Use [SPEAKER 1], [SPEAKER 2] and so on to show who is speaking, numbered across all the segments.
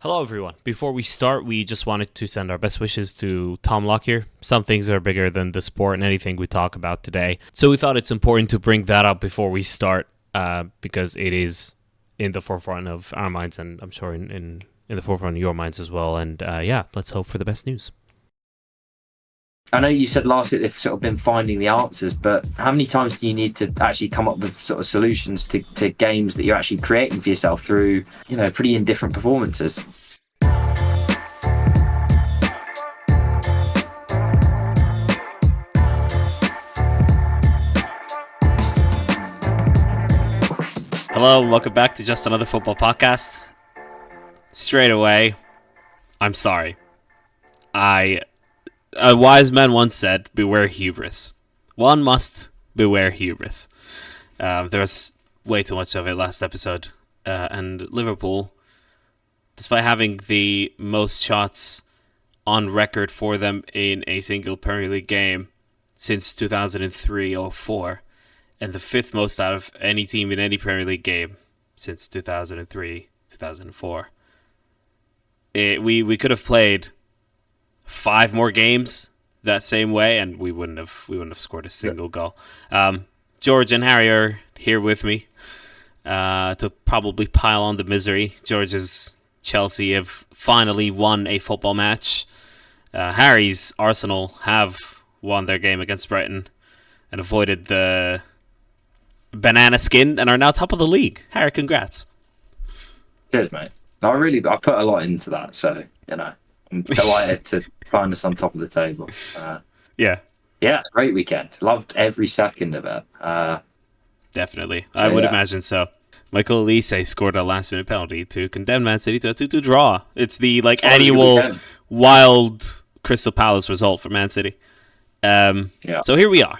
[SPEAKER 1] Hello, everyone. Before we start, we just wanted to send our best wishes to Tom Lockyer. Some things are bigger than the sport and anything we talk about today. So we thought it's important to bring that up before we start because it is in the forefront of our minds and I'm sure in the forefront of your minds as well. And let's hope for the best news.
[SPEAKER 2] I know you said last week they've sort of been finding the answers, but how many times do you need to actually come up with sort of solutions to games that you're actually creating for yourself through, pretty indifferent performances?
[SPEAKER 1] Hello, and welcome back to Just Another Football Podcast. Straight away, I'm sorry. A wise man once said, beware hubris. One must beware hubris. There was way too much of it last episode. And Liverpool, despite having the most shots on record for them in a single Premier League game since 2003-04, and the fifth most out of any team in any Premier League game since 2003-2004, we could have played 5 more games that same way, and we wouldn't have scored a single goal. George and Harry are here with me to probably pile on the misery. George's Chelsea have finally won a football match. Harry's Arsenal have won their game against Brighton and avoided the banana skin and are now top of the league. Harry, congrats.
[SPEAKER 2] Cheers, mate. I put a lot into that, so I'm delighted to find us on top of the table. Yeah, great weekend. Loved every second of it.
[SPEAKER 1] Definitely. I would imagine so. Michael Elise scored a last-minute penalty to condemn Man City to a 2-2 draw. It's the annual wild Crystal Palace result for Man City. So here we are.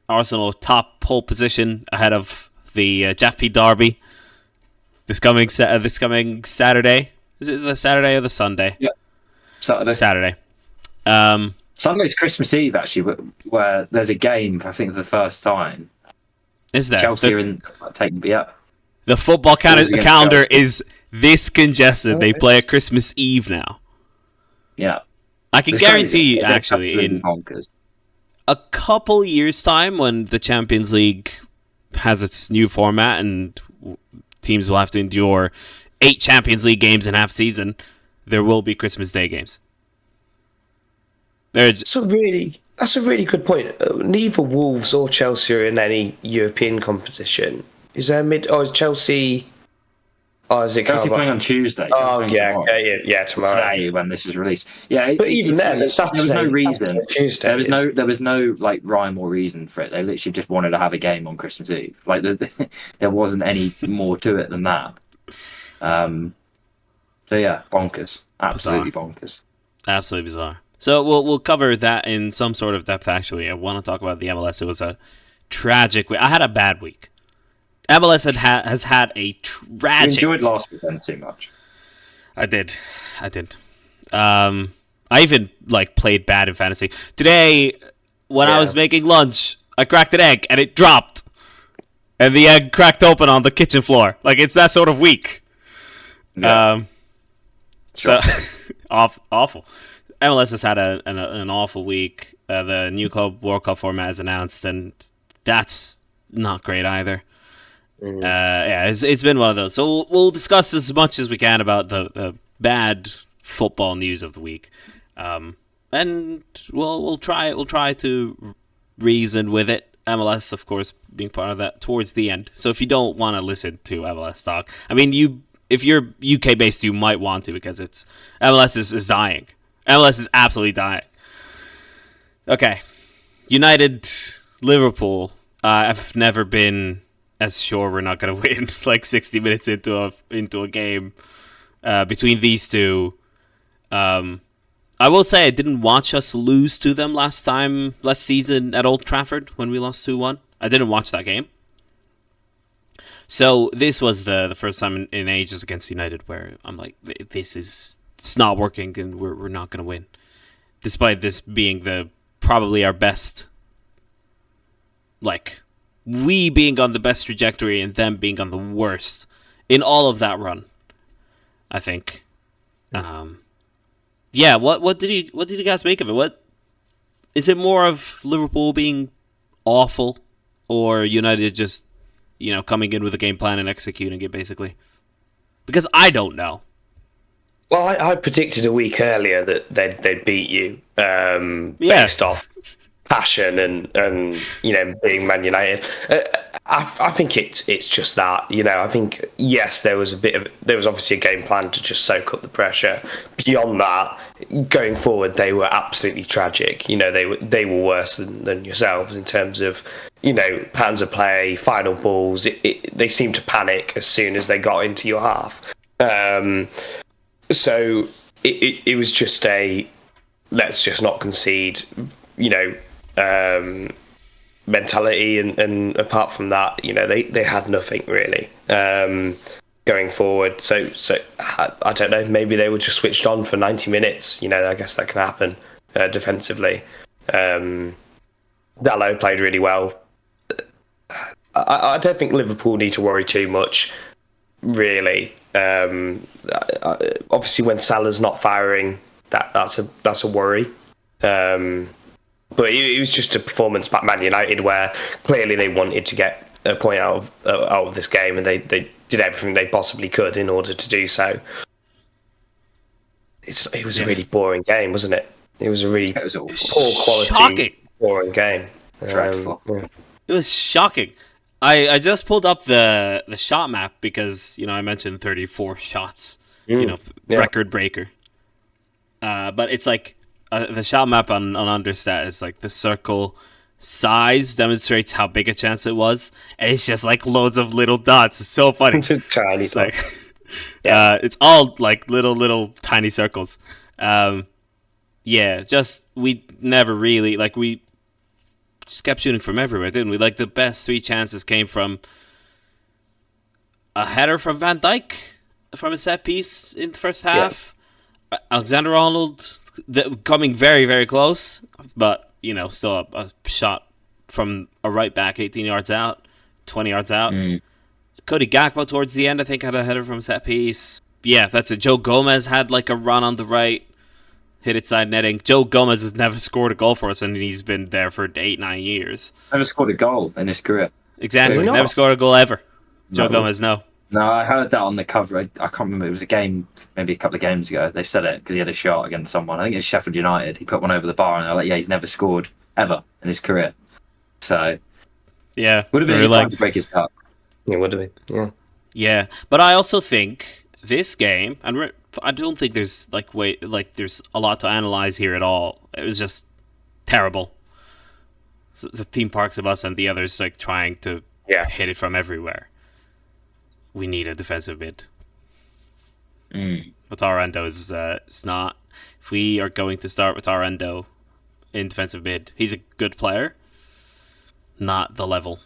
[SPEAKER 1] Arsenal top pole position ahead of the JAFPDerby this coming Saturday. Is it the Saturday or the Sunday?
[SPEAKER 2] Yeah, Saturday. Sunday's Christmas Eve, actually, where there's a game, I think, for the first time.
[SPEAKER 1] Is there?
[SPEAKER 2] Chelsea are in taking me up.
[SPEAKER 1] The football calendar is this congested. They play at Christmas Eve now.
[SPEAKER 2] Yeah.
[SPEAKER 1] I can guarantee you, actually, in
[SPEAKER 2] bonkers.
[SPEAKER 1] a couple years' time, when the Champions League has its new format and teams will have to endure 8 Champions League games in half season, there will be Christmas Day games.
[SPEAKER 3] That's a really good point. Neither Wolves or Chelsea are in any European competition. Is Chelsea? Is it
[SPEAKER 2] Chelsea playing on Tuesday?
[SPEAKER 3] Tomorrow.
[SPEAKER 2] Today when this is released. Yeah,
[SPEAKER 3] but even then, it's Saturday.
[SPEAKER 2] There was no reason.
[SPEAKER 3] Tuesday,
[SPEAKER 2] there was no rhyme or reason for it. They literally just wanted to have a game on Christmas Eve. There wasn't any more to it than that. Bonkers. Absolutely bonkers.
[SPEAKER 1] Absolutely bizarre. So we'll cover that in some sort of depth, actually. I want to talk about the MLS. It was a tragic week. I had a bad week. MLS has had a tragic...
[SPEAKER 2] You enjoyed last weekend too much.
[SPEAKER 1] I did. I even played bad in fantasy. Today, when I was making lunch, I cracked an egg and it dropped. And the egg cracked open on the kitchen floor. It's that sort of week.
[SPEAKER 2] Yeah.
[SPEAKER 1] So awful. MLS has had an awful week. The new Club World Cup format is announced, and that's not great either. It's been one of those. So we'll discuss as much as we can about the bad football news of the week, and we'll try to reason with it. MLS, of course, being part of that towards the end. So if you don't want to listen to MLS talk, if you're UK based, you might want to, because MLS is dying. MLS is absolutely dying. Okay, United, Liverpool. I've never been as sure we're not going to win 60 minutes into a game between these two. I will say I didn't watch us lose to them last season at Old Trafford when we lost 2-1. I didn't watch that game. So this was the first time in ages against United where I'm like, it's not working and we're not going to win. Despite this being probably our best, we being on the best trajectory and them being on the worst in all of that run. I think. Yeah. What did you guys make of it? What is it more of Liverpool being awful, or United just coming in with a game plan and executing it basically? Because I don't know.
[SPEAKER 3] Well, I predicted a week earlier that they'd beat you based off passion and being Man United. I think it's just that. I think yes, there was obviously a game plan to just soak up the pressure. Beyond that, going forward, they were absolutely tragic. They were worse than yourselves in terms of patterns of play, final balls. They seemed to panic as soon as they got into your half. So it was just let's just not concede, mentality, and apart from that, they had nothing really going forward. So I don't know. Maybe they were just switched on for 90 minutes. I guess that can happen defensively. Dalot played really well. I don't think Liverpool need to worry too much, really. Obviously, when Salah's not firing, that's a worry. But it was just a performance by Man United where clearly they wanted to get a point out of this game, and they did everything they possibly could in order to do so. It was a really boring game, wasn't it? It was a really poor quality, shocking, boring game.
[SPEAKER 2] Dreadful.
[SPEAKER 1] It was shocking. I just pulled up the shot map because I mentioned 34 shots, record breaker. But it's like the shot map on Understat is like the circle size demonstrates how big a chance it was, and it's just like loads of little dots. It's so funny.
[SPEAKER 3] It's
[SPEAKER 1] like, it's all like little tiny circles. Just we never really we just kept shooting from everywhere, didn't we? Like the best 3 chances came from a header from Van Dijk from a set piece in the first half. Yeah. Alexander-Arnold coming very, very close, but still a shot from a right back 18 yards out, 20 yards out. Cody Gakpo towards the end, I think, had a header from a set piece. Yeah, that's it. Joe Gomez had like a run on the right, hit it side netting. Joe Gomez has never scored a goal for us, and he's been there for 8-9 years.
[SPEAKER 2] Never scored a goal in his career.
[SPEAKER 1] Exactly. Never scored a goal ever. Joe Gomez, no.
[SPEAKER 2] No, I heard that on the cover. I can't remember. It was a game, maybe a couple of games ago. They said it because he had a shot against someone. I think it's Sheffield United. He put one over the bar, and they're like, he's never scored ever in his career. So,
[SPEAKER 1] yeah.
[SPEAKER 2] Would have been a good time to break his duck.
[SPEAKER 3] It would have been, yeah.
[SPEAKER 1] Yeah, but I also think this game, and I don't think there's there's a lot to analyze here at all. It was just terrible. The Theme Parks of Us and the others trying to hit it from everywhere. We need a defensive mid. Wataru is not. If we are going to start with Wataru in defensive mid, he's a good player, not the level.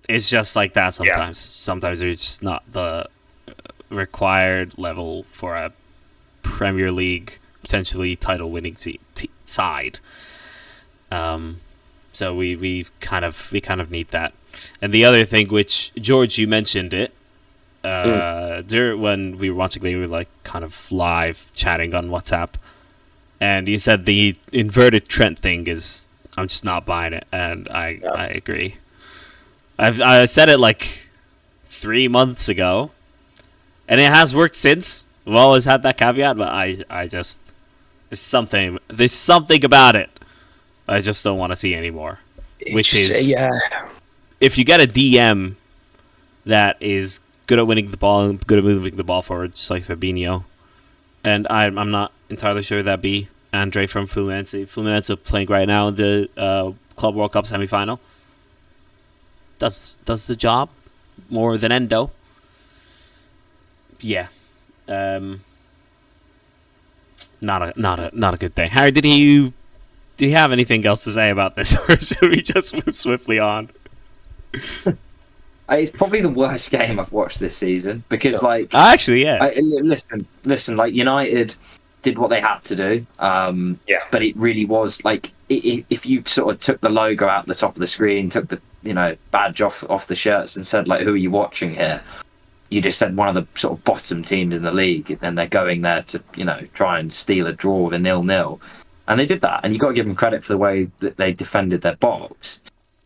[SPEAKER 1] It's just like that sometimes. Yeah. Sometimes it's just not the required level for a Premier League potentially title-winning side. So we kind of need that. And the other thing, which George, you mentioned it. When we were watching, we were kind of live chatting on WhatsApp, and you said the inverted Trent thing is, I'm just not buying it, and I agree. I said it 3 months ago, and it has worked since. We've always had that caveat, but I just there's something about it I just don't want to see anymore. Which is if you get a DM that is good at winning the ball and good at moving the ball forward, just like Fabinho. And I'm not entirely sure that'd be Andre from Fluminense. Fluminense playing right now in the Club World Cup semi-final. Does the job more than Endo. Yeah. Not a good thing. Harry, did you have anything else to say about this, or should we just move swiftly on?
[SPEAKER 2] It's probably the worst game I've watched this season because,
[SPEAKER 1] actually, yeah.
[SPEAKER 2] Listen. United did what they had to do. But it really was if you sort of took the logo out the top of the screen, took the badge off the shirts, and said "Who are you watching here?" you just said one of the sort of bottom teams in the league, and they're going there to, try and steal a draw with a 0-0. And they did that, and you've got to give them credit for the way that they defended their box.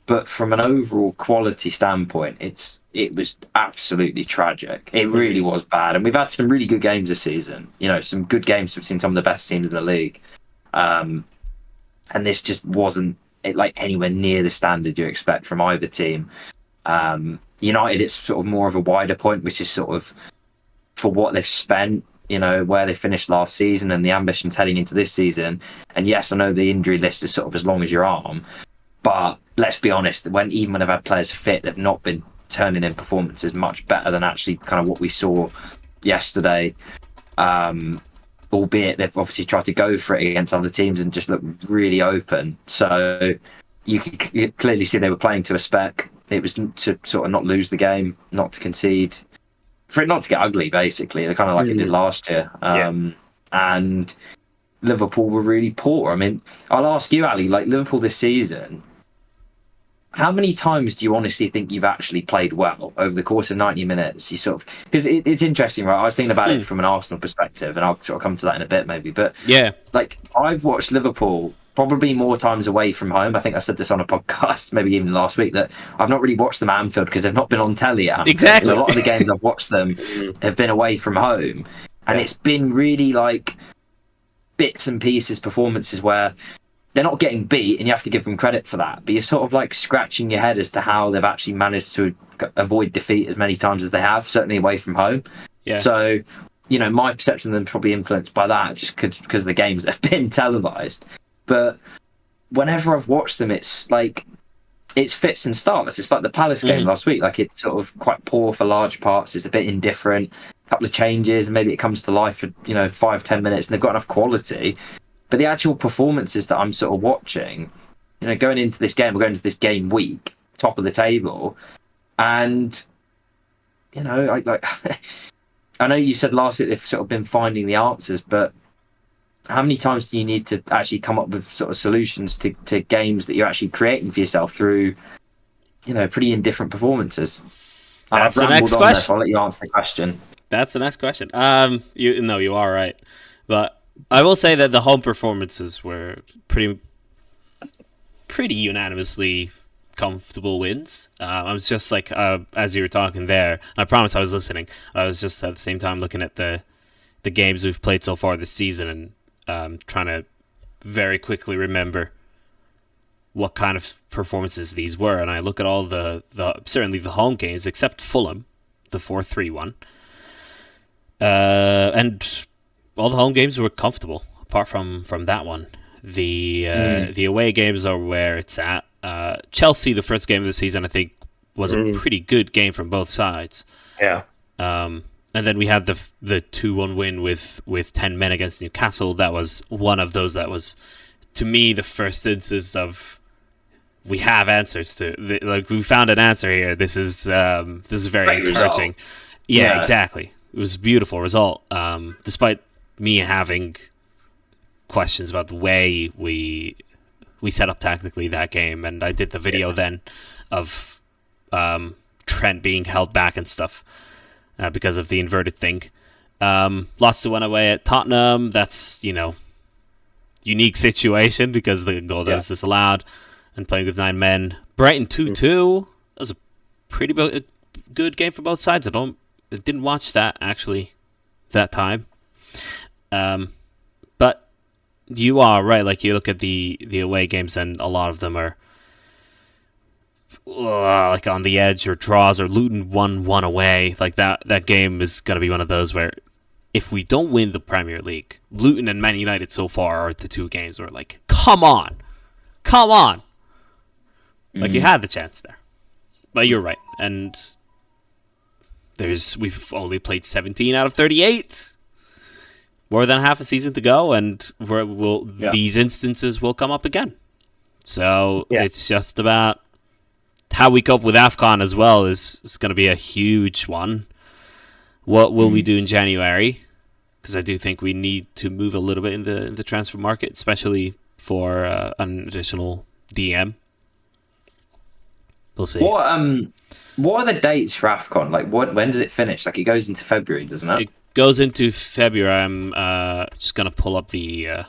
[SPEAKER 2] But from an overall quality standpoint, it was absolutely tragic. It really was bad. And we've had some really good games this season. Some good games. We've seen some of the best teams in the league. And this just wasn't anywhere near the standard you expect from either team. United, it's sort of more of a wider point, which is sort of for what they've spent, where they finished last season and the ambitions heading into this season. And yes, I know the injury list is sort of as long as your arm, but let's be honest, even when they've had players fit, they've not been turning in performances much better than actually kind of what we saw yesterday. Albeit they've obviously tried to go for it against other teams and just look really open. So you could clearly see they were playing to a spec. It was to sort of not lose the game, not to concede, for it not to get ugly, basically. They're kind of like it did last year. And Liverpool were really poor. I mean, I'll ask you, Ali, Liverpool this season, how many times do you honestly think you've actually played well over the course of 90 minutes? You sort of, because it's interesting, right? I was thinking about it from an Arsenal perspective, and I'll sort of come to that in a bit, maybe. But
[SPEAKER 1] yeah,
[SPEAKER 2] I've watched Liverpool probably more times away from home. I think I said this on a podcast, maybe even last week, that I've not really watched them at Anfield because they've not been on telly at Anfield.
[SPEAKER 1] Exactly.
[SPEAKER 2] So a lot of the games I've watched them have been away from home, and it's been really bits and pieces performances where they're not getting beat, and you have to give them credit for that. But you're sort of scratching your head as to how they've actually managed to avoid defeat as many times as they have, certainly away from home. Yeah. So, my perception of them probably influenced by that, just because the games have been televised. But whenever I've watched them, it's fits and starts. It's like the Palace game last week. It's sort of quite poor for large parts. It's a bit indifferent. A couple of changes, and maybe it comes to life for 5-10 minutes, and they've got enough quality. But the actual performances that I'm sort of watching, going into this game, we're going into this game week, top of the table, and I know you said last week they've sort of been finding the answers, but how many times do you need to actually come up with sort of solutions to games that you're actually creating for yourself through, pretty indifferent performances?
[SPEAKER 1] That's the next question.
[SPEAKER 2] So I'll let you answer the question.
[SPEAKER 1] That's the next question. You are right, but I will say that the home performances were pretty unanimously comfortable wins. I was just as you were talking there, and I promise I was listening. I was just at the same time looking at the games we've played so far this season and trying to very quickly remember what kind of performances these were. And I look at all the certainly the home games, except Fulham, the 4-3 one, and all the home games were comfortable, apart from that one. The away games are where it's at. Chelsea, the first game of the season, I think, was a pretty good game from both sides.
[SPEAKER 3] Yeah.
[SPEAKER 1] And then we had the 2-1 win with 10 men against Newcastle. That was one of those that was, to me, the first instance of we have answers to. We found an answer here. This is very
[SPEAKER 2] Great
[SPEAKER 1] encouraging.
[SPEAKER 2] Result.
[SPEAKER 1] Yeah, exactly. It was a beautiful result. Despite me having questions about the way we set up tactically that game, and I did the video then of Trent being held back and stuff because of the inverted thing. Lost to one away at Tottenham. That's unique situation because the goal that was disallowed, and playing with 9 men. Brighton 2-2. That was a pretty good game for both sides. I didn't watch that actually that time. But you are right. You look at the away games, and a lot of them are on the edge or draws, or Luton 1-1 away. That game is going to be one of those where if we don't win the Premier League, Luton and Man United so far are the 2 games where come on. You had the chance there. But you're right. And we've only played 17 out of 38. More than half a season to go, and these instances will come up again. So it's just about how we cope with AFCON as well is going to be a huge one. What will we do in January? Because I do think we need to move a little bit in the transfer market, especially for an additional DM. we'll see.
[SPEAKER 2] What are the dates for AFCON? Like, when does it finish? Like, it goes into February, doesn't it?
[SPEAKER 1] It goes into February. I'm just gonna pull up the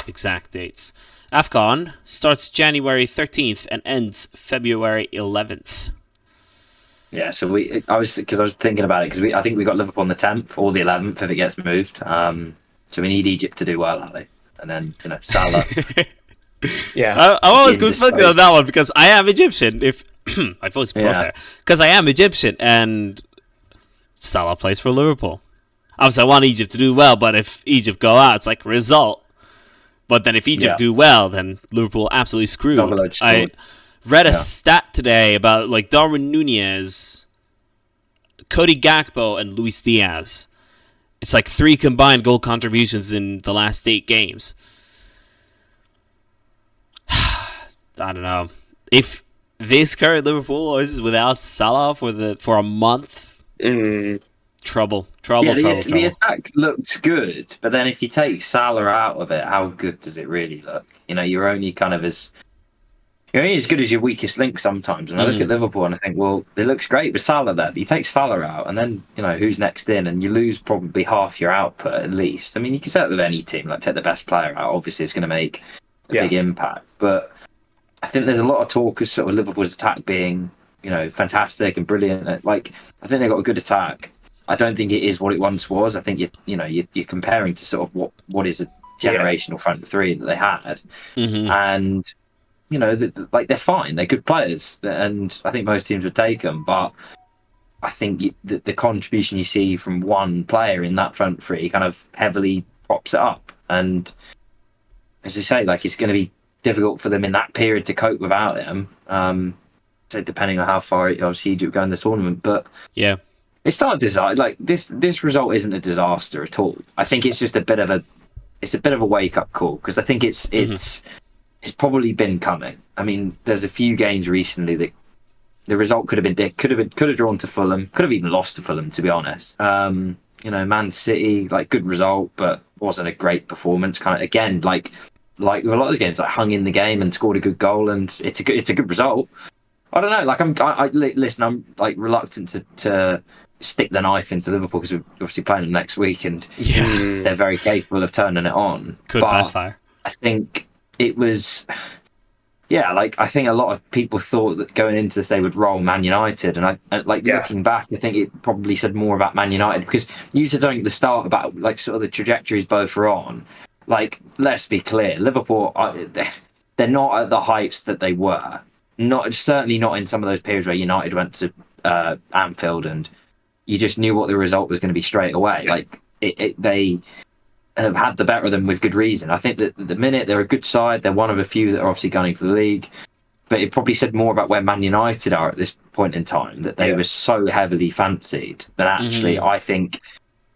[SPEAKER 1] exact dates. AFCON starts January 13th and ends February 11th.
[SPEAKER 2] Yeah, so I was thinking about it because I think we got Liverpool on the 10th or the 11th if it gets moved. So we need Egypt to do well, Ali, and then Salah.
[SPEAKER 3] Yeah,
[SPEAKER 1] I'm always conflicted on that one because I am Egyptian. If I fully support there, because I am Egyptian and Salah plays for Liverpool. Obviously, I want Egypt to do well, but if Egypt go out, it's like result. But then if Egypt do well, then Liverpool absolutely screwed. I read a stat today about like Darwin Nunez, Cody Gakpo, and Luis Diaz. It's like 3 combined goal contributions in the last 8 games. I don't know. If this current Liverpool is without Salah for a month, trouble.
[SPEAKER 2] The attack looked good, but then if you take Salah out of it, how good does it really look? You're only as good as your weakest link sometimes. And I look at Liverpool and I think, well, it looks great with Salah there. But you take Salah out, and then who's next in, and you lose probably half your output at least. I mean, you can say that with any team. Like, take the best player out. Obviously, it's going to make a big impact. But I think there's a lot of talk of sort of Liverpool's attack being, fantastic and brilliant. Like, I think they've got a good attack. I don't think it is what it once was. I think you're comparing to sort of what is a generational front three that they had, and they're fine. They're good players, and I think most teams would take them. But I think the contribution you see from one player in that front three kind of heavily props it up. And as I say, like, it's going to be difficult for them in that period to cope without him. So depending on how far obviously Egypt go in the tournament, but
[SPEAKER 1] yeah.
[SPEAKER 2] It's not a disaster. Like, this result isn't a disaster at all. I think it's just a bit of a wake up call, because I think it's probably been coming. I mean, there's a few games recently that the result could have drawn to Fulham, could have even lost to Fulham, to be honest. Man City, like, good result, but wasn't a great performance. Kind of, again, like with a lot of those games, like, hung in the game and scored a good goal, and it's a good result. I don't know. Like, listen, I'm like reluctant to stick the knife into Liverpool because we're obviously playing them next week, and they're very capable of turning it on.
[SPEAKER 1] Could backfire.
[SPEAKER 2] I think it was, I think a lot of people thought that going into this they would roll Man United, and looking back, I think it probably said more about Man United, because you said something at the start about like sort of the trajectories both are on. Like, let's be clear, Liverpool they're not at the heights that they were. Certainly not in some of those periods where United went to Anfield and you just knew what the result was going to be straight away. Like, they have had the better of them with good reason. I think that at the minute they're a good side. They're one of a few that are obviously gunning for the league. But it probably said more about where Man United are at this point in time, that they were so heavily fancied that actually I think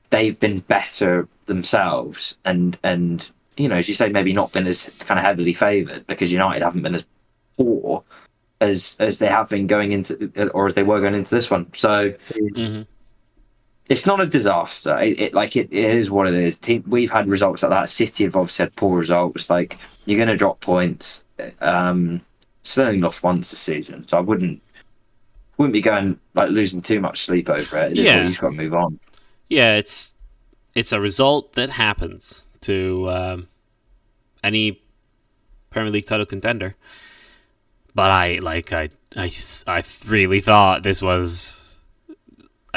[SPEAKER 2] they've been better themselves. And as you say, maybe not been as kind of heavily favoured, because United haven't been as poor as they have been going into, or as they were going into this one. So it's not a disaster. It is what it is. We've had results like that. City have obviously had poor results. Like, you're going to drop points. Sterling lost once this season, so I wouldn't be going like losing too much sleep over it. You just got to move on.
[SPEAKER 1] Yeah, it's a result that happens to any Premier League title contender. But I really thought this was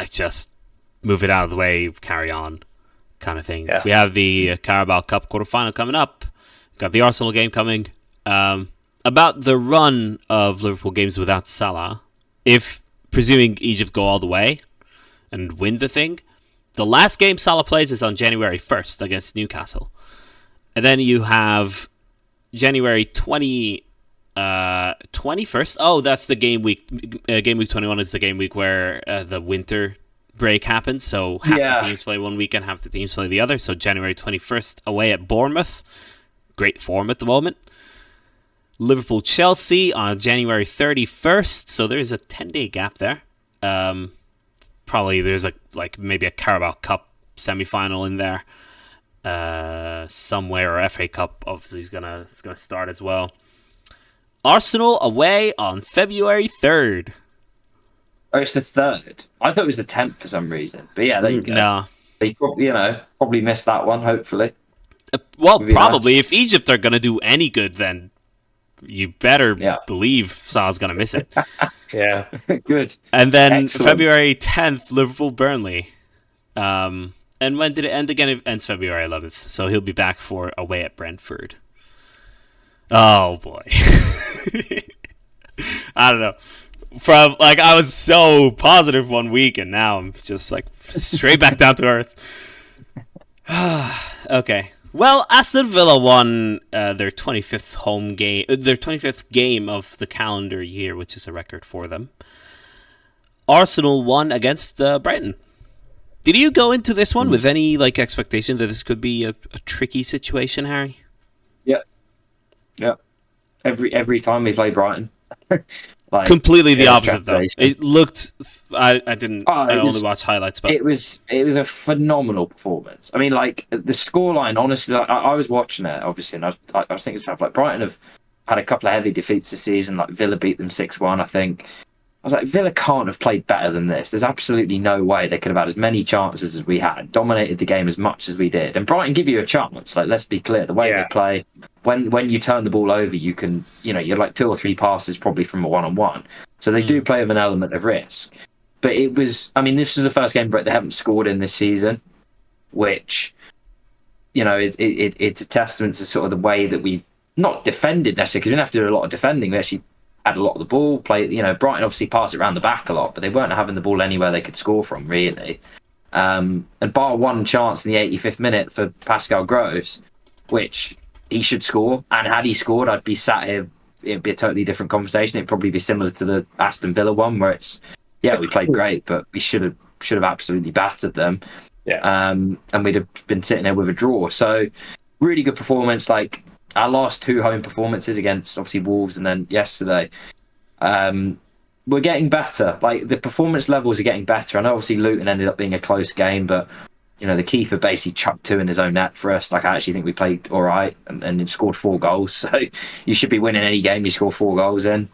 [SPEAKER 1] just move it out of the way, carry on kind of thing. Yeah. We have the Carabao Cup quarterfinal coming up. Got the Arsenal game coming. About the run of Liverpool games without Salah, if presuming Egypt go all the way and win the thing, the last game Salah plays is on January 1st against Newcastle. And then you have January 21st. Oh, that's the game week. Game week 21 is the game week where the winter break happens. So half the teams play one weekend, half the teams play the other. So January 21st away at Bournemouth. Great form at the moment. Liverpool-Chelsea on January 31st. So there's a 10-day gap there. Probably there's maybe a Carabao Cup semi-final in there somewhere, or FA Cup obviously is gonna start as well. Arsenal away on February 3rd.
[SPEAKER 2] Oh, it's the 3rd. I thought it was the 10th for some reason. But yeah, there you go.
[SPEAKER 1] No.
[SPEAKER 2] They probably missed that one, hopefully.
[SPEAKER 1] Well, probably. Nice. If Egypt are going to do any good, then you better believe Salah's going to miss it.
[SPEAKER 3] Yeah.
[SPEAKER 2] Good.
[SPEAKER 1] And then February 10th, Liverpool-Burnley. And when did it end again? It ends February 11th. So he'll be back for away at Brentford. Oh, boy. I don't know. From I was so positive one week, and now I'm just straight back down to earth. Okay. Well, Aston Villa won their 25th game of the calendar year, which is a record for them. Arsenal won against Brighton. Did you go into this one with any expectation that this could be a tricky situation, Harry?
[SPEAKER 2] Yeah. Every time we play Brighton.
[SPEAKER 1] Completely the opposite, though. It looked. I only watched highlights, but
[SPEAKER 2] it was a phenomenal performance. I mean, the scoreline. Honestly, I was watching it, obviously, and I was thinking stuff Brighton have had a couple of heavy defeats this season. Villa beat them 6-1, I think. I was Villa can't have played better than this. There's absolutely no way they could have had as many chances as we had, dominated the game as much as we did. And Brighton give you a chance. Let's be clear, the way they play, when you turn the ball over, you can, you're 2 or 3 passes probably from a one-on-one. So they do play with an element of risk. But it was, this was the first game they haven't scored in this season, which, it's a testament to sort of the way that we not defended necessarily, because we didn't have to do a lot of defending. We actually had a lot of the ball. Brighton obviously passed it around the back a lot, but they weren't having the ball anywhere they could score from, really. And bar one chance in the 85th minute for Pascal Gross, which he should score. And had he scored, I'd be sat here. It'd be a totally different conversation. It'd probably be similar to the Aston Villa one, where it's, we played great, but we should have absolutely battered them.
[SPEAKER 3] Yeah.
[SPEAKER 2] And we'd have been sitting there with a draw. So really good performance. Our last 2 home performances against obviously Wolves and then yesterday, we're getting better. The performance levels are getting better. I know obviously Luton ended up being a close game, but the keeper basically chucked 2 in his own net for us. I actually think we played all right and scored 4 goals. So you should be winning any game you score 4 goals in.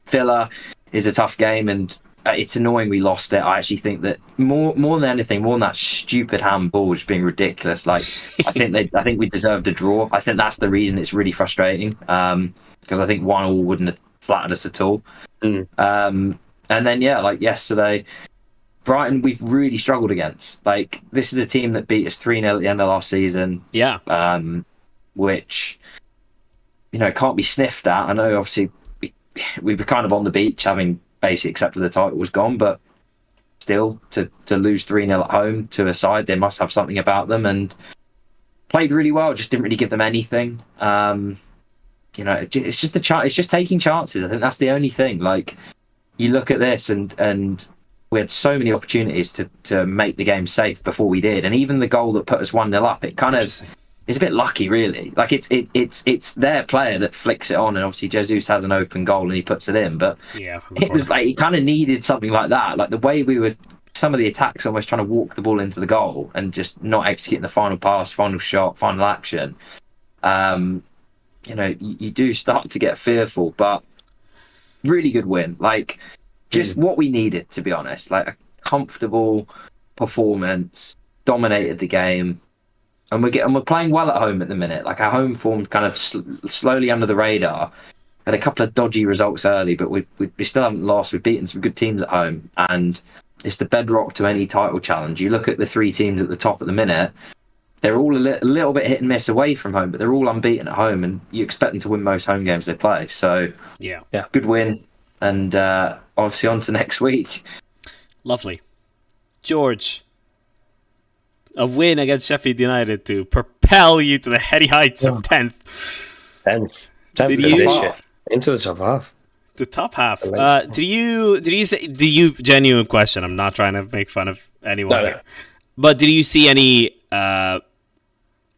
[SPEAKER 2] Villa is a tough game, and it's annoying we lost it. I actually think that more than anything, more than that stupid handball just being ridiculous. I think we deserved a draw. I think that's the reason it's really frustrating. Because I think 1-1 wouldn't have flattered us at all. And then yesterday, Brighton we've really struggled against. This is a team that beat us 3-0 at the end of last season.
[SPEAKER 1] Yeah.
[SPEAKER 2] Which can't be sniffed at. I know obviously we were kind of on the beach having basically accepted the title was gone, but still to lose 3-0 at home to a side, they must have something about them, and played really well, just didn't really give them anything. It's just it's just taking chances. I think that's the only thing. You look at this and we had so many opportunities to make the game safe before we did, and even the goal that put us 1-0 up, it kind of is a bit lucky, really. It's their player that flicks it on, and obviously Jesus has an open goal and he puts it in. But it was he kind of needed something like that. The way we were, some of the attacks almost trying to walk the ball into the goal and just not executing the final pass, final shot, final action. You do start to get fearful, but really good win. Just what we needed, to be honest. A comfortable performance, dominated the game. And we're playing well at home at the minute. Our home form kind of slowly under the radar. Had a couple of dodgy results early, but we still haven't lost. We've beaten some good teams at home, and it's the bedrock to any title challenge. You look at the 3 teams at the top at the minute; they're all a little bit hit and miss away from home, but they're all unbeaten at home, and you expect them to win most home games they play. So
[SPEAKER 1] yeah,
[SPEAKER 2] good win, and obviously on to next week.
[SPEAKER 1] Lovely, George. A win against Sheffield United to propel you to the heady heights of 10th.
[SPEAKER 3] 10th into the top half.
[SPEAKER 1] The top half. Do you genuine question? I'm not trying to make fun of anyone. No. But did you see any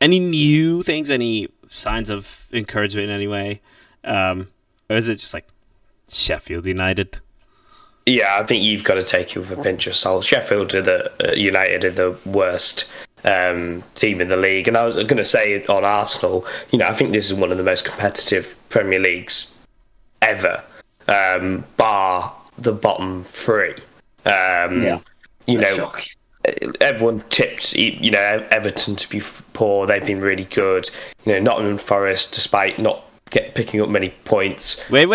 [SPEAKER 1] new things? Any signs of encouragement in any way? Or is it just Sheffield United?
[SPEAKER 3] Yeah, I think you've got to take it with a pinch of salt. Sheffield United are the worst team in the league. And I was going to say on Arsenal, I think this is one of the most competitive Premier Leagues ever, bar the bottom three. Everyone tipped, Everton to be poor. They've been really good. Nottingham Forest, despite not picking up many points.
[SPEAKER 1] Wait.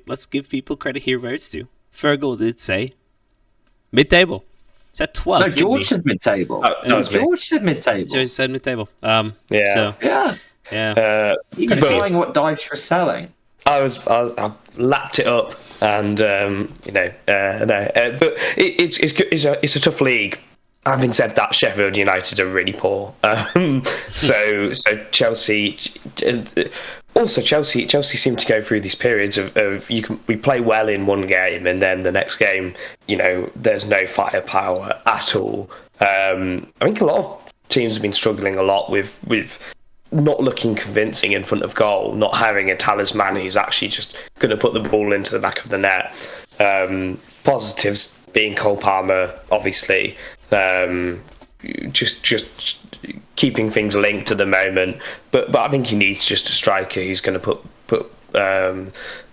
[SPEAKER 1] Let's give people credit here where it's due. Fergal did say mid-table. Is that 12?
[SPEAKER 2] No, George said mid-table. George said mid-table.
[SPEAKER 1] George said mid-table.
[SPEAKER 2] Yeah. Even denying what Dyche was selling.
[SPEAKER 3] I lapped it up, and but it's a tough league. Having said that, Sheffield United are really poor. So Chelsea, also Chelsea seem to go through these periods of we play well in one game, and then the next game, there's no firepower at all. I think a lot of teams have been struggling a lot with not looking convincing in front of goal, not having a talisman who's actually just going to put the ball into the back of the net. Positives being Cole Palmer, obviously, just keeping things linked at the moment. But I think he needs just a striker who's going to put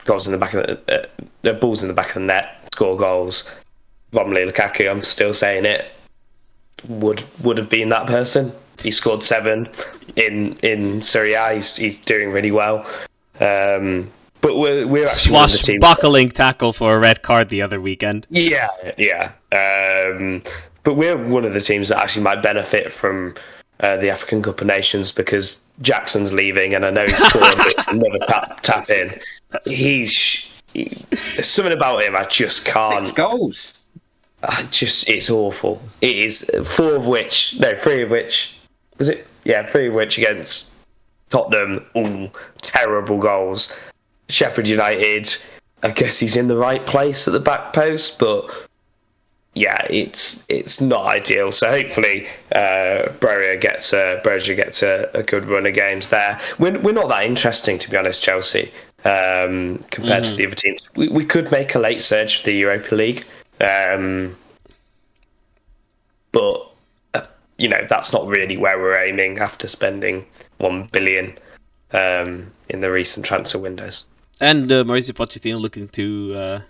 [SPEAKER 3] goals in the back of the balls in the back of the net, score goals. Romelu Lukaku, I'm still saying it, would have been that person. He scored 7 in Serie A. He's doing really well. But we're actually
[SPEAKER 1] swashbuckling tackle for a red card the other weekend.
[SPEAKER 3] Yeah. But we're one of the teams that actually might benefit from the African Cup of Nations, because Jackson's leaving, and I know he scored another tap in. There's something about him I just can't.
[SPEAKER 2] 6 goals.
[SPEAKER 3] It's awful. It is 3 of which was it? Yeah, 3 of which against Tottenham. Ooh, terrible goals. Sheffield United, I guess he's in the right place at the back post, but yeah, it's not ideal. So hopefully Berger gets a good run of games there. We're not that interesting, to be honest, Chelsea, compared to the other teams. We could make a late surge for the Europa League, but that's not really where we're aiming after spending 1 billion in the recent transfer windows.
[SPEAKER 1] And Mauricio Pochettino looking to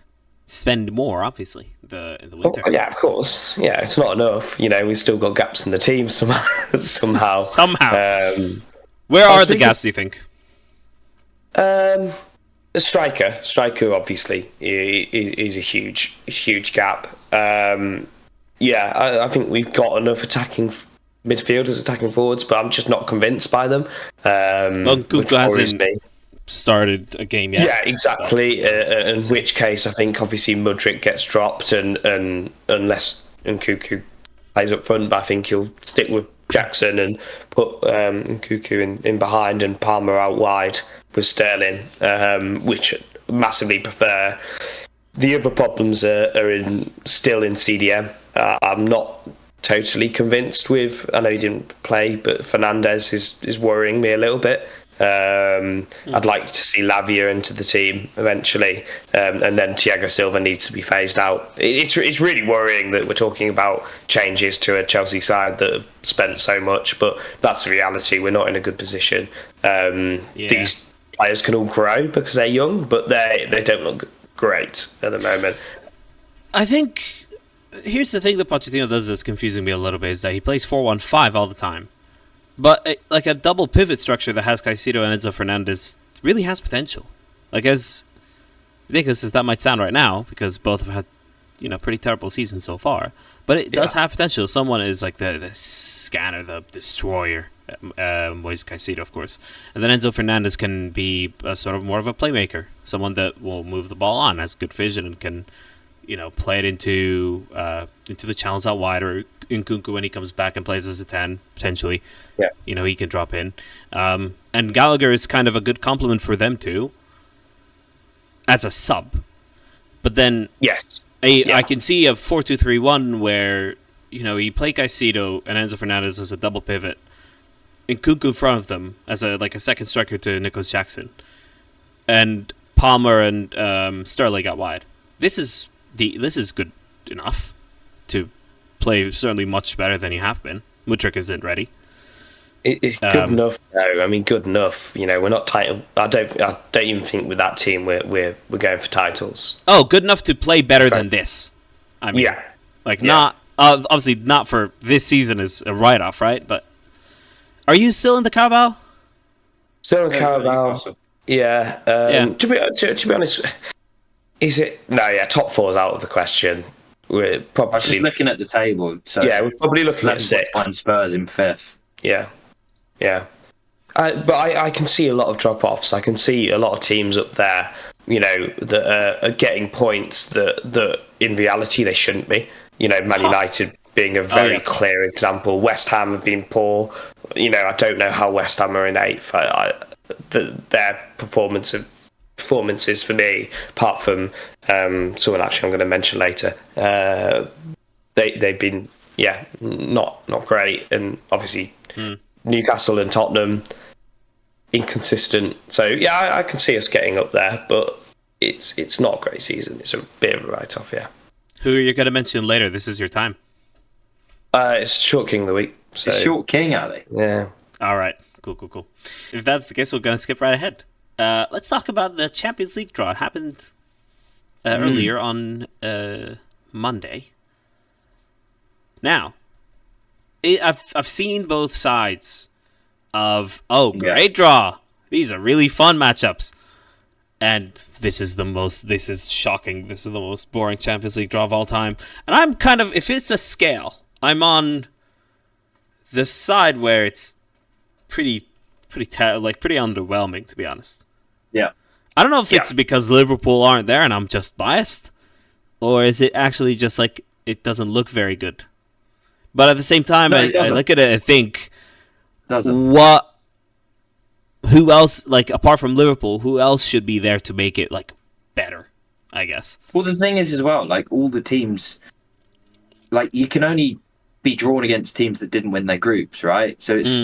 [SPEAKER 1] spend more, obviously, in the winter.
[SPEAKER 3] Oh, yeah, of course. Yeah, it's not enough. We've still got gaps in the team somehow.
[SPEAKER 1] Where are the gaps, do you think?
[SPEAKER 3] A striker, obviously, is a huge gap. I think we've got enough attacking midfielders, attacking forwards, but I'm just not convinced by them.
[SPEAKER 1] Nkunku hasn't started a game yet.
[SPEAKER 3] Yeah, exactly. In which case, I think obviously Mudryk gets dropped, and unless Nkunku plays up front, but I think he'll stick with Jackson and put Nkunku in behind and Palmer out wide with Sterling, which I massively prefer. The other problems are still in CDM. I'm not totally convinced with. I know he didn't play, but Fernandes is worrying me a little bit. I'd like to see Lavia into the team eventually, and then Thiago Silva needs to be phased out. It's really worrying that we're talking about changes to a Chelsea side that have spent so much, but that's the reality. We're not in a good position. These players can all grow because they're young, but they don't look great at the moment.
[SPEAKER 1] I think here's the thing that Pochettino does that's confusing me a little bit, is that he plays 4-1-5 all the time. But like a double pivot structure that has Caicedo and Enzo Fernandez really has potential. Like, as ridiculous as that might sound right now, because both have had pretty terrible seasons so far, but it does have potential. Someone is like the scanner, the destroyer, Moise Caicedo, of course, and then Enzo Fernandez can be sort of more of a playmaker, someone that will move the ball on, has good vision, and can play it into the channels out wide, or Nkunku when he comes back and plays as a 10, potentially.
[SPEAKER 3] Yeah.
[SPEAKER 1] He can drop in. And Gallagher is kind of a good complement for them too, as a sub. But then I can see a 4-2-3-1 where, you play Caicedo and Enzo Fernandez as a double pivot, Nkunku in front of them as a second striker to Nicholas Jackson, and Palmer and Sterling out wide. This is good enough to play certainly much better than you have been. Mudryk isn't ready.
[SPEAKER 3] It's good enough, though. I mean, good enough. You know, we're not title. I don't even think with that team we're going for titles.
[SPEAKER 1] Oh, good enough to play better than this. I mean, not obviously not for this season is a write-off, right? But are you still in the Carabao?
[SPEAKER 3] Still in Carabao. Yeah. To be honest, is it? No, yeah. Top four's out of the question. We're probably.
[SPEAKER 2] I was just looking at the table. So
[SPEAKER 3] yeah, we're probably looking at 6th.
[SPEAKER 2] Spurs in 5th.
[SPEAKER 3] Yeah. But I can see a lot of drop-offs. I can see a lot of teams up there, you know, that are getting points that in reality they shouldn't be. You know, Man United being a very clear example. West Ham have been poor. You know, I don't know how West Ham are in 8th. Their performances for me, apart from someone actually I'm going to mention later, they've been not great, and obviously Newcastle and Tottenham inconsistent. So yeah, I can see us getting up there, but it's not a great season. It's a bit of a write-off. Yeah.
[SPEAKER 1] Who are you going to mention later? This is your time.
[SPEAKER 3] It's Short King of the week. So.
[SPEAKER 2] It's Short King, Ali.
[SPEAKER 3] Yeah.
[SPEAKER 1] All right. Cool. If that's the case, we're going to skip right ahead. Let's talk about the Champions League draw. It happened earlier on Monday. Now, I've seen both sides of great draw. These are really fun matchups, and this is shocking. This is the most boring Champions League draw of all time. And I'm kind of, if it's a scale, I'm on the side where it's pretty underwhelming, to be honest.
[SPEAKER 2] Yeah.
[SPEAKER 1] I don't know if it's because Liverpool aren't there and I'm just biased, or is it actually just like it doesn't look very good. But at the same time, I look at it and think, who else, like, apart from Liverpool, who else should be there to make it, like, better, I guess?
[SPEAKER 2] Well, the thing is as well, like, all the teams, like, you can only be drawn against teams that didn't win their groups, right? So it's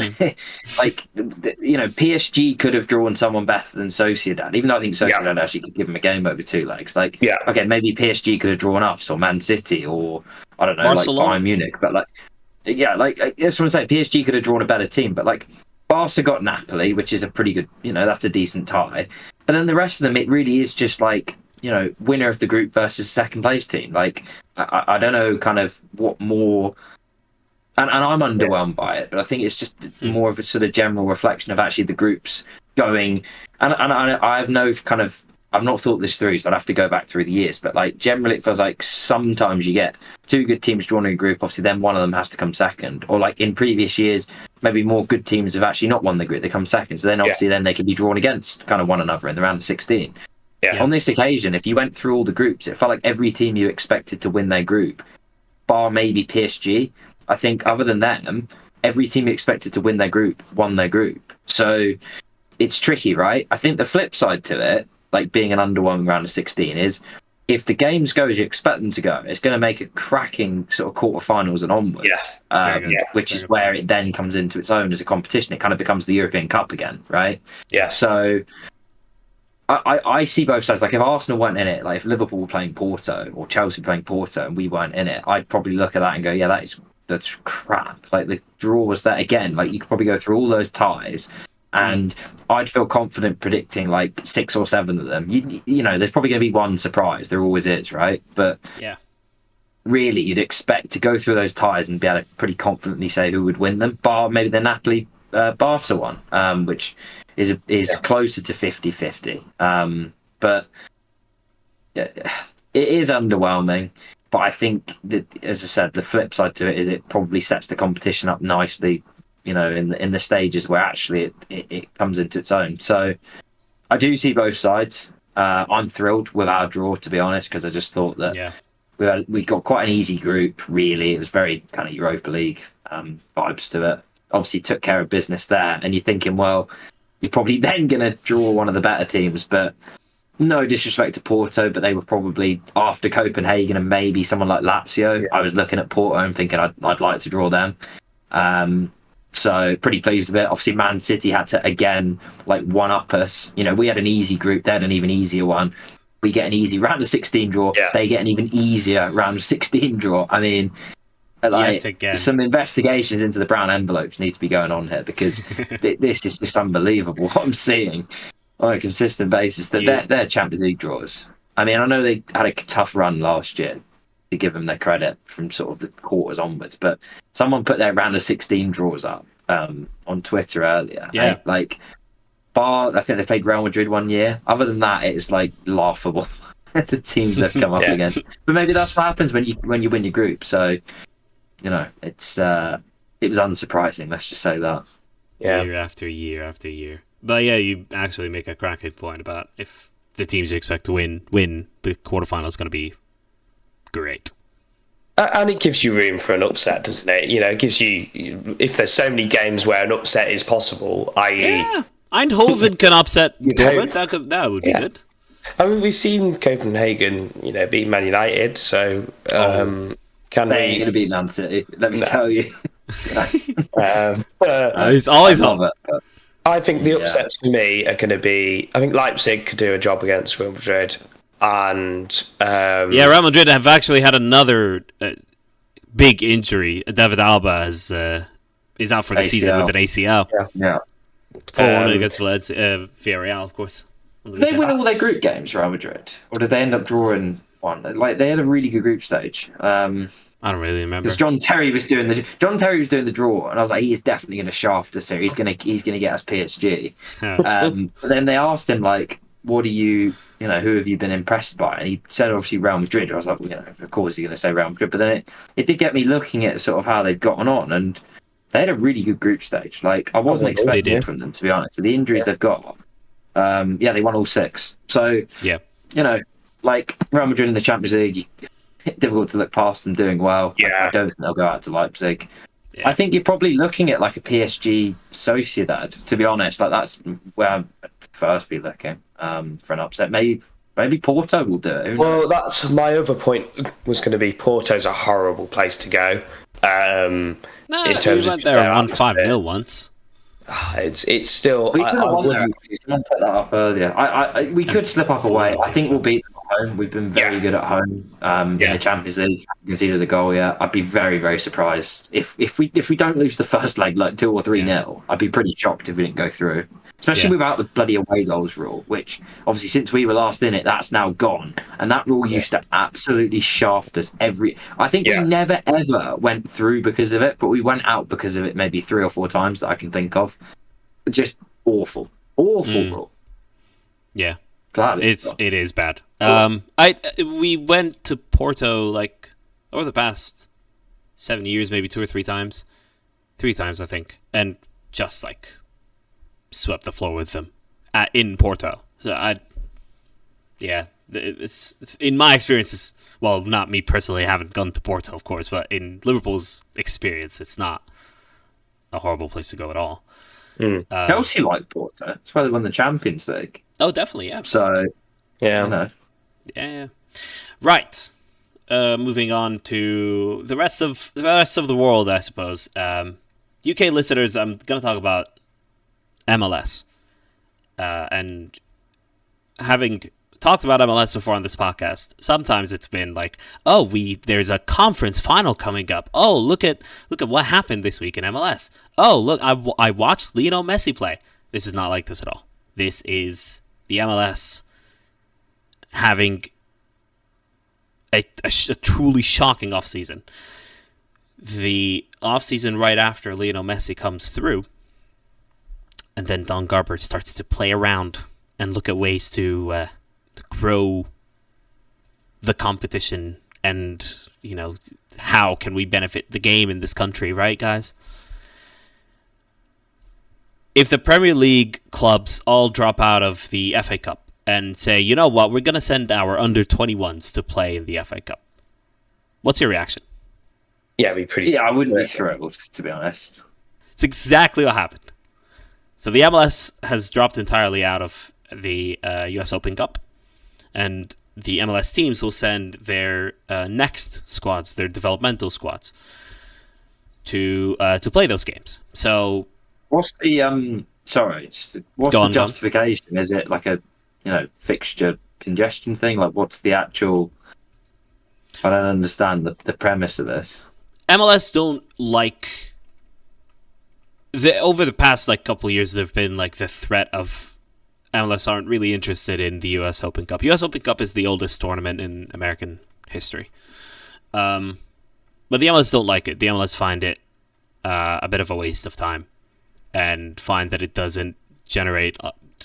[SPEAKER 2] like, you know, PSG could have drawn someone better than Sociedad, even though I think Sociedad actually could give them a game over 2 legs. Like, okay, maybe PSG could have drawn us, or Man City, or I don't know, Barcelona. Like Bayern Munich, but like, that's what I'm saying. PSG could have drawn a better team, but like, Barca got Napoli, which is a pretty good, you know, that's a decent tie. But then the rest of them, it really is just like, you know, winner of the group versus second place team. Like, I don't know kind of what more. And I'm underwhelmed by it, but I think it's just more of a sort of general reflection of actually the groups going. And I have no kind of, I've not thought this through, so I'd have to go back through the years. But like generally, it feels like sometimes you get 2 good teams drawn in a group. Obviously, then one of them has to come second. Or like in previous years, maybe more good teams have actually not won the group; they come second. So then obviously, then they can be drawn against kind of one another in the round of 16. Yeah. On this occasion, if you went through all the groups, it felt like every team you expected to win their group, bar maybe PSG. I think other than them, every team you expected to win their group won their group. So it's tricky, right? I think the flip side to it, like being an underwhelming round of 16, is if the games go as you expect them to go, it's going to make a cracking sort of quarterfinals and onwards. Which is where it then comes into its own as a competition. It kind of becomes the European Cup again, right? Yeah. So I see both sides. Like if Arsenal weren't in it, like if Liverpool were playing Porto or Chelsea playing Porto and we weren't in it, I'd probably look at that and go, yeah, that's crap. Like the draw was that again. Like you could probably go through all those ties, and I'd feel confident predicting like 6 or 7 of them. You know, there's probably going to be one surprise. There always is, right? But really, you'd expect to go through those ties and be able to pretty confidently say who would win them. Bar maybe the Napoli Barca one, which is closer to 50-50. But it is underwhelming. But I think that, as I said, the flip side to it is it probably sets the competition up nicely, you know, in the stages where actually it comes into its own. So I do see both sides. I'm thrilled with our draw, to be honest, because I just thought that we got quite an easy group, really. It was very kind of Europa League vibes to it. Obviously took care of business there. And you're thinking, well, you're probably then going to draw one of the better teams, but no disrespect to Porto, but they were probably after Copenhagen and maybe someone like Lazio. I was looking at Porto and thinking I'd like to draw them. So pretty pleased with it. Obviously, Man City had to again like one up us. You know, we had an easy group; they had an even easier one. We get an easy round of 16 draw. They get an even easier round of 16 draw. I mean,
[SPEAKER 1] Yet again.
[SPEAKER 2] Some investigations into the brown envelopes need to be going on here, because this is just unbelievable what I'm seeing on a consistent basis. That they're Champions League draws. I mean, I know they had a tough run last year, to give them their credit, from sort of the quarters onwards, but someone put their round of 16 draws up on Twitter earlier.
[SPEAKER 1] Yeah.
[SPEAKER 2] I think they played Real Madrid one year. Other than that, it's like laughable. The teams they've come up against. But maybe that's what happens when you win your group. So, it was unsurprising. Let's just say that.
[SPEAKER 3] Yeah.
[SPEAKER 1] Year after year after year. But yeah, you actually make a cracking point about if the teams you expect to win, the quarterfinal is going to be great.
[SPEAKER 3] And it gives you room for an upset, doesn't it? It gives you, if there's so many games where an upset is possible, i.e.
[SPEAKER 1] Eindhoven can upset Dortmund. That would be good.
[SPEAKER 3] I mean, we've seen Copenhagen, beat Man United, so can
[SPEAKER 2] they ain't going to beat Man City, let me tell you.
[SPEAKER 1] He's always on it.
[SPEAKER 3] I think the upsets for me are going to be, I think Leipzig could do a job against Real Madrid, and
[SPEAKER 1] Real Madrid have actually had another big injury. David Alba is out for the season with an ACL.
[SPEAKER 2] Yeah.
[SPEAKER 1] 4-1 against Villarreal, of course.
[SPEAKER 2] Did they win all their group games, Real Madrid? Or did they end up drawing one? Like, they had a really good group stage.
[SPEAKER 1] I don't really remember.
[SPEAKER 2] Because John Terry was doing the draw, and I was like, he is definitely going to shaft us here. He's going to get us PSG. But then they asked him, like, what do you, who have you been impressed by? And he said, obviously, Real Madrid. I was like, well, of course he's going to say Real Madrid. But then it did get me looking at sort of how they'd gotten on, and they had a really good group stage. Like, I wasn't expecting it from them, to be honest. With the injuries they've got, they won all 6. So, like Real Madrid in the Champions League, difficult to look past them doing well.
[SPEAKER 3] Yeah.
[SPEAKER 2] I don't think they'll go out to Leipzig.
[SPEAKER 1] Yeah. I
[SPEAKER 2] think you're probably looking at like a PSG Sociedad, to be honest. Like, that's where I'd first be looking for an upset. Maybe Porto will do it.
[SPEAKER 3] Well, that's my other point was going to be Porto's a horrible place to go.
[SPEAKER 1] In terms of there and won 5-0 once.
[SPEAKER 3] It's still.
[SPEAKER 2] We could have won there. Someone put that up earlier. We could slip up away. I think we'll beat them at home. We've been very good at home in the Champions League. Conceded a goal. Yeah, I'd be very, very surprised if we don't lose the first leg like 2 or 3-0. I'd be pretty shocked if we didn't go through. Especially without the bloody away goals rule, which obviously since we were last in it, that's now gone. And that rule used to absolutely shaft us I think we never ever went through because of it, but we went out because of it maybe 3 or 4 times that I can think of. Just awful rule.
[SPEAKER 1] Yeah,
[SPEAKER 2] it
[SPEAKER 1] is bad. We went to Porto like over the past 7 years, maybe 2 or 3 times. 3 times, I think, and just like swept the floor with them in Porto. So it's in my experiences. Well, not me personally. I haven't gone to Porto, of course, but in Liverpool's experience, it's not a horrible place to go at all.
[SPEAKER 2] Chelsea like Porto. That's why they won the Champions League.
[SPEAKER 1] Oh, definitely, yeah.
[SPEAKER 2] So,
[SPEAKER 1] yeah. Right. Moving on to the rest of the world, I suppose. UK listeners, I'm going to talk about MLS. And having talked about MLS before on this podcast, sometimes it's been like, there's a conference final coming up. Oh, look at what happened this week in MLS. Oh, look, I watched Lionel Messi play. This is not like this at all. This is the MLS having a truly shocking offseason. The offseason right after Lionel Messi comes through, and then Don Garber starts to play around and look at ways to grow the competition and, how can we benefit the game in this country, right, guys? If the Premier League clubs all drop out of the FA Cup and say, you know what, we're going to send our under-21s to play in the FA Cup, what's your reaction?
[SPEAKER 3] Yeah, it'd be pretty...
[SPEAKER 2] Yeah, I wouldn't be thrilled, to be honest.
[SPEAKER 1] It's exactly what happened. So the MLS has dropped entirely out of the US Open Cup, and the MLS teams will send their next squads, their developmental squads, to play those games. So,
[SPEAKER 2] what's the justification? John. Is it like a fixture congestion thing? Like, what's the actual? I don't understand the premise of this.
[SPEAKER 1] MLS don't like over the past like couple of years. There've been like the threat of MLS aren't really interested in the U.S. Open Cup. U.S. Open Cup is the oldest tournament in American history, but the MLS don't like it. The MLS find it a bit of a waste of time, and find that it doesn't generate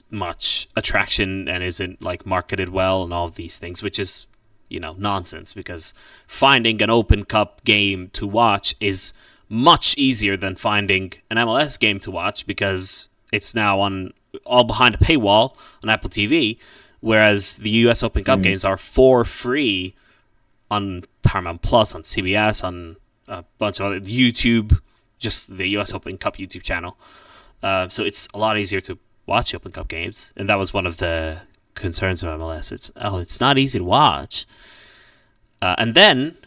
[SPEAKER 1] much attraction and isn't like marketed well and all of these things, which is, you know, nonsense, because finding an Open Cup game to watch is much easier than finding an MLS game to watch, because it's now on all behind a paywall on Apple TV, whereas the US Open Cup games are for free on Paramount Plus, on CBS, on a bunch of other YouTube, just the US Open Cup YouTube channel. So it's a lot easier to watch Open Cup games, and that was one of the concerns of MLS. It's not easy to watch. And then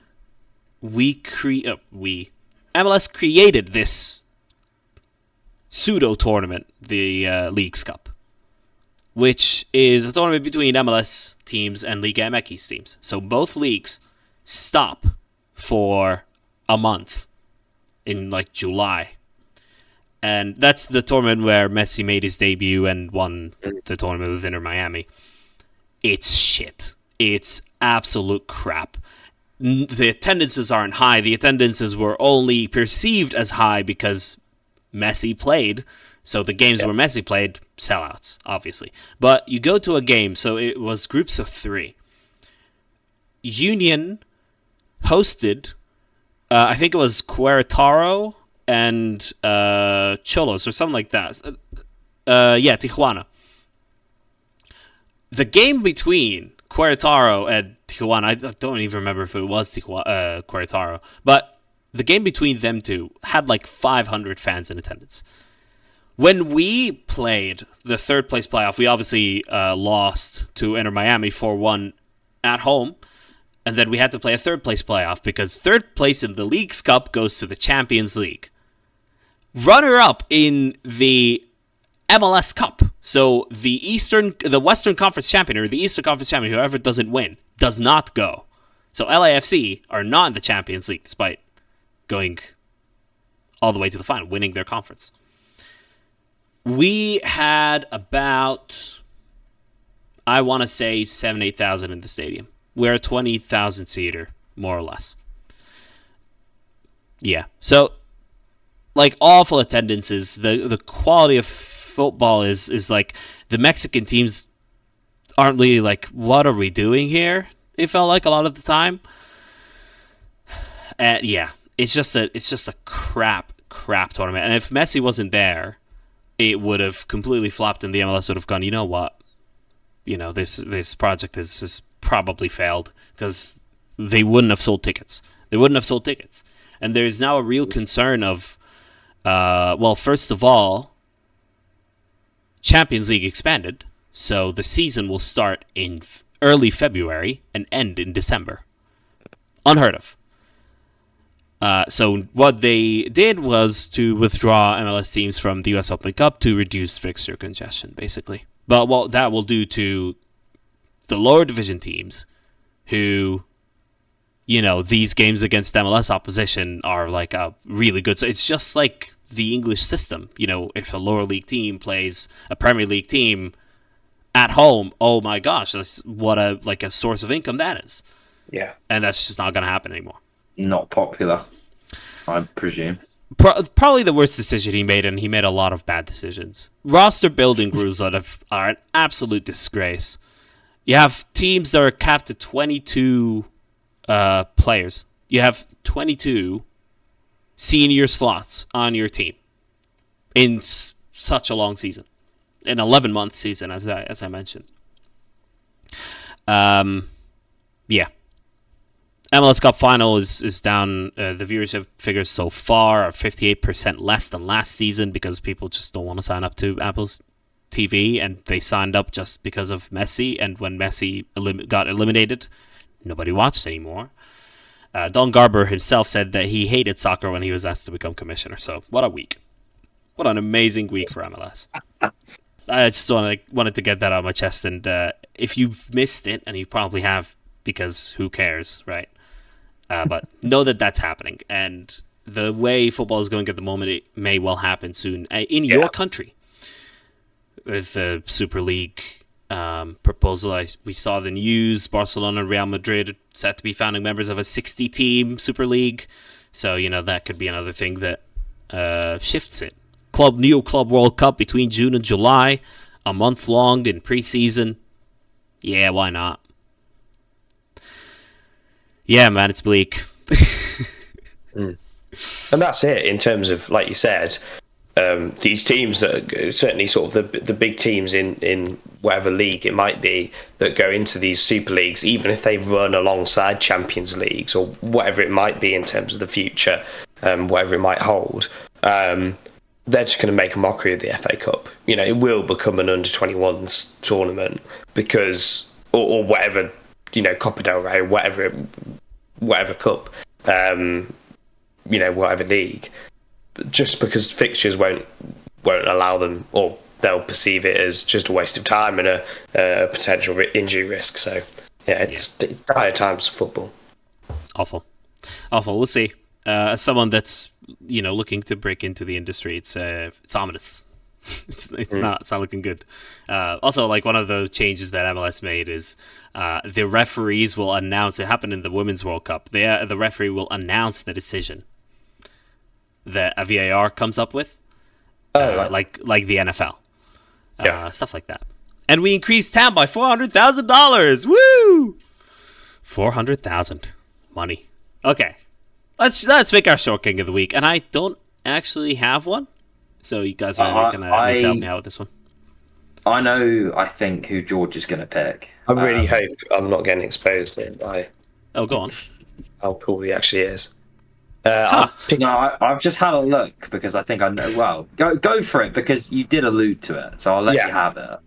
[SPEAKER 1] MLS created this pseudo tournament, the Leagues Cup, which is a tournament between MLS teams and Liga MX teams. So both leagues stop for a month in like July. And that's the tournament where Messi made his debut and won the tournament with Inter Miami. It's shit. It's absolute crap. The attendances aren't high. The attendances were only perceived as high because Messi played. So the games where Messi played, sellouts, obviously. But you go to a game, so it was groups of 3. Union hosted, I think it was Querétaro and Cholos or something like that. Tijuana. The game between Querétaro and Tijuana, I don't even remember if it was Querétaro, but the game between them two had like 500 fans in attendance. When we played the third place playoff, we obviously lost to Inter Miami 4-1 at home, and then we had to play a third place playoff because third place in the Leagues Cup goes to the Champions League. Runner-up in the MLS Cup, so the Western Conference champion or the Eastern Conference champion, whoever doesn't win, does not go. So LAFC are not in the Champions League despite going all the way to the final, winning their conference. We had about, I want to say, 7,000-8,000 in the stadium. We're a 20,000 seater, more or less. Yeah, so like awful attendances. The quality of football is like the Mexican teams aren't really like, what are we doing here? It felt like a lot of the time. Yeah, it's just a crap tournament. And if Messi wasn't there, it would have completely flopped, and the MLS would have gone, you know what? You know, this project has probably failed, because they wouldn't have sold tickets. And there's now a real concern of, first of all, Champions League expanded, so the season will start in early February and end in December. Unheard of. So what they did was to withdraw MLS teams from the US Open Cup to reduce fixture congestion, basically. But what that will do to the lower division teams, who, you know, these games against MLS opposition are like a really good. So it's just like the English system. You know, if a lower league team plays a Premier League team at home, oh my gosh, that's what a source of income that is.
[SPEAKER 3] Yeah,
[SPEAKER 1] and that's just not going to happen anymore.
[SPEAKER 2] Not popular, I presume.
[SPEAKER 1] Probably the worst decision he made, and he made a lot of bad decisions. Roster building rules that are an absolute disgrace. You have teams that are capped at 22 players. You have 22 senior slots on your team in such a long season, an 11-month season, as I mentioned. Yeah. MLS Cup final is down. The viewership figures so far are 58% less than last season, because people just don't want to sign up to Apple's TV, and they signed up just because of Messi. And when Messi got eliminated, nobody watched anymore. Don Garber himself said that he hated soccer when he was asked to become commissioner. So what a week. What an amazing week for MLS. I just wanted to get that out of my chest. And if you've missed it, and you probably have, because who cares, right? But know that that's happening. And the way football is going at the moment, it may well happen soon in your country. With the Super League proposal, we saw the news. Barcelona and Real Madrid are set to be founding members of a 60-team Super League. So, that could be another thing that shifts it. New Club World Cup between June and July, a month long in preseason. Yeah, why not? Yeah, man, it's bleak.
[SPEAKER 3] And that's it in terms of, like you said, these teams that are certainly sort of the big teams in whatever league it might be that go into these super leagues, even if they run alongside Champions Leagues or whatever it might be in terms of the future, whatever it might hold, they're just going to make a mockery of the FA Cup. It will become an under-21s tournament because, or whatever, Copa del Rey, whatever cup, whatever league. Just because fixtures won't allow them, or they'll perceive it as just a waste of time and a potential injury risk. So, it's dire times for football. Awful.
[SPEAKER 1] We'll see. As someone that's looking to break into the industry, it's ominous. it's not looking good. Also, like one of the changes that MLS made is the referees will announce. It happened in the Women's World Cup. The referee will announce the decision that a VAR comes up with, like the NFL, stuff like that. And we increased TAM by $400,000. Woo! 400,000 money. Okay, let's make our short king of the week. And I don't actually have one, so you guys are gonna need to help me out with this one.
[SPEAKER 2] I know. I think who George is gonna pick.
[SPEAKER 3] I really hope I'm not getting exposed by.
[SPEAKER 1] Oh, go on.
[SPEAKER 3] How cool he actually is.
[SPEAKER 2] No, I've just had a look because I think I know. Well, go for it because you did allude to it, so I'll let you have it.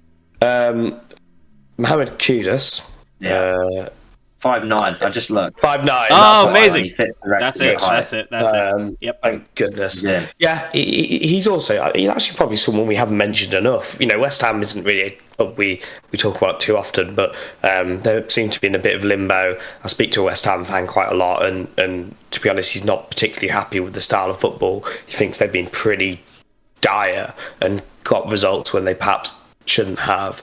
[SPEAKER 3] Mohamed Kudus.
[SPEAKER 2] 5'9". I just looked.
[SPEAKER 3] 5'9".
[SPEAKER 1] Oh, amazing! That's it. Yep.
[SPEAKER 3] Thank goodness. Yeah, he's actually probably someone we haven't mentioned enough. West Ham isn't really a club we talk about too often, but they seem to be in a bit of limbo. I speak to a West Ham fan quite a lot, and to be honest, he's not particularly happy with the style of football. He thinks they've been pretty dire and got results when they perhaps shouldn't have.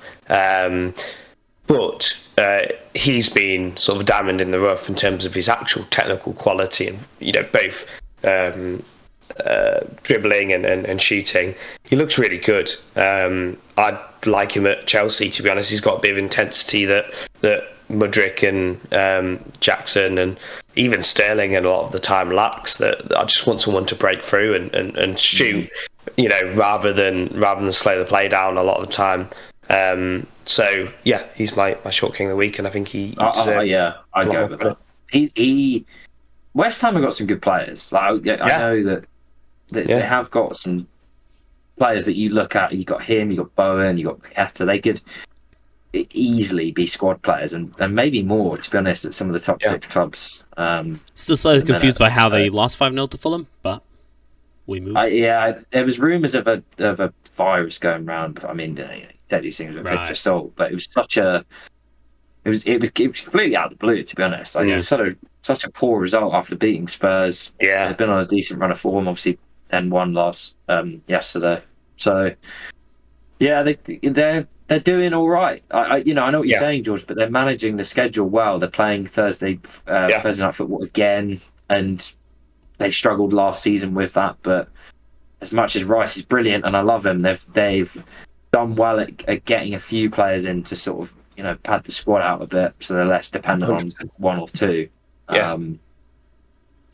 [SPEAKER 3] But he's been sort of a diamond in the rough in terms of his actual technical quality and, both dribbling and shooting. He looks really good. I'd like him at Chelsea, to be honest. He's got a bit of intensity that Mudryk and Jackson and even Sterling and a lot of the time lacks. That I just want someone to break through and shoot, rather than slow the play down a lot of the time. So he's my short king of the week, and I think he deserves.
[SPEAKER 2] I'd go with that. He West Ham have got some good players. I know that they have got some players that you look at. You got him, you got Bowen, you got Paqueta. They could easily be squad players and maybe more, to be honest, at some of the top 6 clubs.
[SPEAKER 1] Still slightly confused by how they lost 5-0 to Fulham, but we moved.
[SPEAKER 2] There was rumours of a virus going around. I mean, take these things with a pinch of salt, but it was it was completely out of the blue, to be honest. Such a poor result after beating Spurs. They've been on a decent run of form, obviously, then won last yesterday. So they're doing all right. I know what you're saying, George, but they're managing the schedule well. They're playing Thursday night football again, and they struggled last season with that. But as much as Rice is brilliant and I love him, they've done well at getting a few players in to sort of pad the squad out a bit, so they're less dependent on one or two. I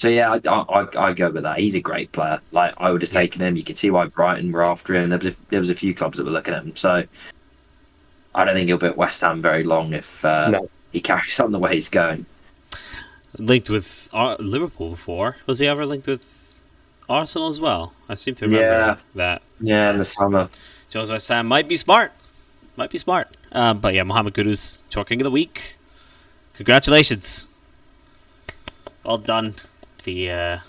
[SPEAKER 2] go with that. He's a great player. Like, I would have taken him. You can see why Brighton were after him. There was a few clubs that were looking at him. So I don't think he'll be at West Ham very long if he carries on the way he's going.
[SPEAKER 1] Linked with Liverpool before. Was he ever linked with Arsenal as well? I seem to remember that.
[SPEAKER 2] Yeah, in the summer.
[SPEAKER 1] Jones West Ham might be smart. But Mohamed Kudus, short king of the week. Congratulations. Well done. The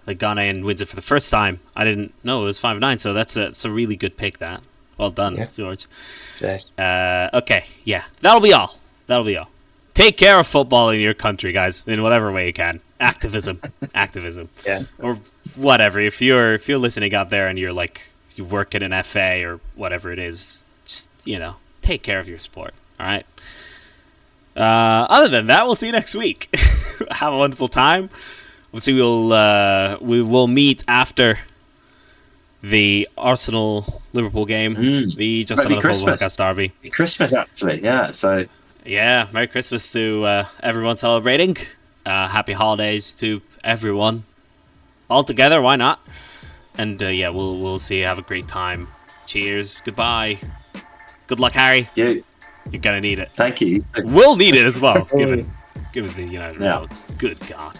[SPEAKER 1] Ghanaian wins it for the first time. I didn't know it was 5-9, so that's a really good pick. That well done, George.
[SPEAKER 3] Yes.
[SPEAKER 1] Okay, that'll be all. Take care of football in your country, guys, in whatever way you can. activism.
[SPEAKER 3] Yeah.
[SPEAKER 1] Or whatever. If you're listening out there and you're like, you work in an FA or whatever it is, just, take care of your sport. All right. Other than that, we'll see you next week. Have a wonderful time. We will meet after the Arsenal-Liverpool game. The Just Another Football Podcast derby.
[SPEAKER 2] Christmas, actually, yeah. So
[SPEAKER 1] yeah, Merry Christmas to everyone celebrating. Happy holidays to everyone. All together, why not? And we'll see you. Have a great time. Cheers. Goodbye. Good luck, Harry.
[SPEAKER 2] You're
[SPEAKER 1] gonna need it.
[SPEAKER 2] Thank you.
[SPEAKER 1] We'll need it as well, given the United result. Good God.